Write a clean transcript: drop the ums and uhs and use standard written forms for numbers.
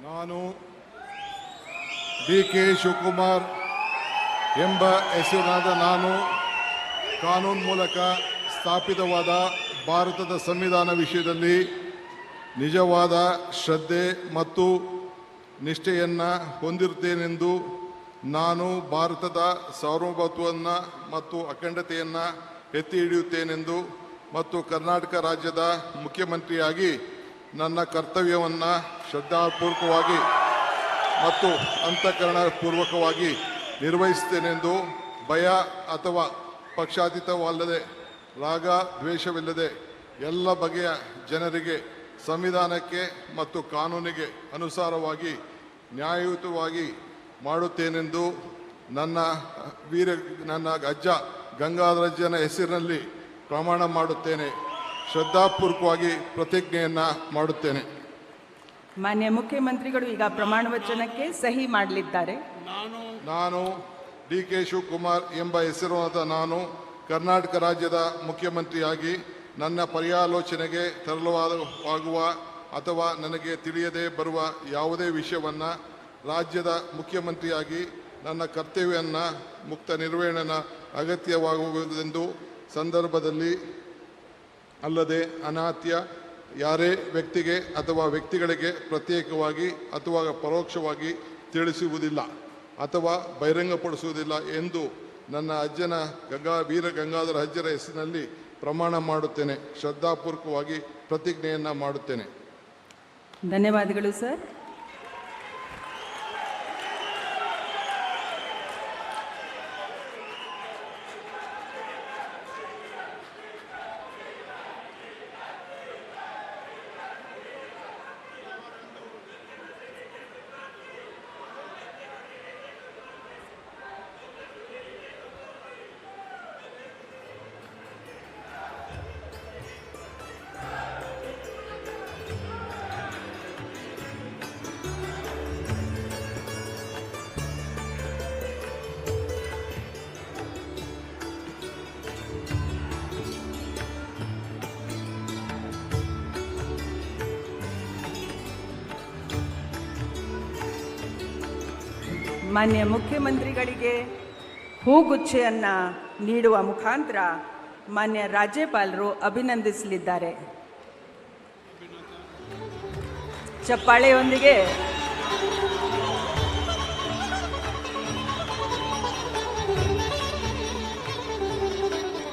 ನಾನು ಡಿ.ಕೆ. ಶಿವಕುಮಾರ್ ಎಂಬ ಹೆಸರಿನಾದ ನಾನು ಕಾನೂನು ಮೂಲಕ ಸ್ಥಾಪಿತವಾದ ಭಾರತದ ಸಂವಿಧಾನ ವಿಷಯದಲ್ಲಿ ನಿಜವಾದ ಶ್ರದ್ಧೆ ಮತ್ತು ನಿಷ್ಠೆಯನ್ನು ಹೊಂದಿರುತ್ತೇನೆಂದು ನಾನು ಭಾರತದ ಸಾರ್ವಭೌಮತ್ವವನ್ನು ಮತ್ತು ಅಖಂಡತೆಯನ್ನು ಎತ್ತಿ ಹಿಡಿಯುತ್ತೇನೆಂದು ಮತ್ತು ಕರ್ನಾಟಕ ರಾಜ್ಯದ ಮುಖ್ಯಮಂತ್ರಿಯಾಗಿ ನನ್ನ ಕರ್ತವ್ಯವನ್ನು ಶ್ರದ್ಧಾಪೂರ್ವಕವಾಗಿ ಮತ್ತು ಅಂತಃಕರಣಪೂರ್ವಕವಾಗಿ ನಿರ್ವಹಿಸುತ್ತೇನೆಂದು ಭಯ ಅಥವಾ ಪಕ್ಷಾತೀತವಲ್ಲದೆ ರಾಗ ದ್ವೇಷವಿಲ್ಲದೆ ಎಲ್ಲ ಬಗೆಯ ಜನರಿಗೆ ಸಂವಿಧಾನಕ್ಕೆ ಮತ್ತು ಕಾನೂನಿಗೆ ಅನುಸಾರವಾಗಿ ನ್ಯಾಯಯುತವಾಗಿ ಮಾಡುತ್ತೇನೆಂದು ನನ್ನ ಅಜ್ಜ ಗಂಗಾಧರಜ್ಜನ ಹೆಸರಿನಲ್ಲಿ ಪ್ರಮಾಣ ಮಾಡುತ್ತೇನೆ. ಶ್ರದ್ಧಾಪೂರ್ವಕವಾಗಿ ಪ್ರತಿಜ್ಞೆಯನ್ನು ಮಾಡುತ್ತೇನೆ. ಮಾನ್ಯ ಮುಖ್ಯಮಂತ್ರಿಗಳು ಈಗ ಪ್ರಮಾಣ ವಚನಕ್ಕೆ ಸಹಿ ಮಾಡಲಿದ್ದಾರೆ. ನಾನು ಡಿ.ಕೆ. ಶಿವಕುಮಾರ್ ಎಂಬ ಹೆಸರಾದ ನಾನು ಕರ್ನಾಟಕ ರಾಜ್ಯದ ಮುಖ್ಯಮಂತ್ರಿಯಾಗಿ ನನ್ನ ಪರ್ಯಾಲೋಚನೆಗೆ ತರಲಾಗುವ ಅಥವಾ ನನಗೆ ತಿಳಿಯದೇ ಬರುವ ಯಾವುದೇ ವಿಷಯವನ್ನು ರಾಜ್ಯದ ಮುಖ್ಯಮಂತ್ರಿಯಾಗಿ ನನ್ನ ಕರ್ತವ್ಯವನ್ನು ಮುಕ್ತ ನಿರ್ವಹಣೆಯ ಅಗತ್ಯವಾಗುವುದೆಂದು ಸಂದರ್ಭದಲ್ಲಿ ಅಲ್ಲದೆ ಅನಾತ್ಯ ಯಾರೇ ವ್ಯಕ್ತಿಗೆ ಅಥವಾ ವ್ಯಕ್ತಿಗಳಿಗೆ ಪ್ರತ್ಯೇಕವಾಗಿ ಅಥವಾ ಪರೋಕ್ಷವಾಗಿ ತಿಳಿಸುವುದಿಲ್ಲ ಅಥವಾ ಬಹಿರಂಗಪಡಿಸುವುದಿಲ್ಲ ಎಂದು ನನ್ನ ಅಜ್ಜನ ವೀರ ಗಂಗಾಧರ ಅಜ್ಜರ ಹೆಸರಿನಲ್ಲಿ ಪ್ರಮಾಣ ಮಾಡುತ್ತೇನೆ. ಶ್ರದ್ಧಾಪೂರ್ವಕವಾಗಿ ಪ್ರತಿಜ್ಞೆಯನ್ನು ಮಾಡುತ್ತೇನೆ. ಧನ್ಯವಾದಗಳು ಸರ್. ಮಾನ್ಯ ಮುಖ್ಯಮಂತ್ರಿಗಳಿಗೆ ಹೂಗುಚ್ಛೆಯನ್ನು ನೀಡುವ ಮುಖಾಂತರ ಮಾನ್ಯ ರಾಜ್ಯಪಾಲರು ಅಭಿನಂದಿಸಲಿದ್ದಾರೆ. ಚಪ್ಪಾಳೆಯೊಂದಿಗೆ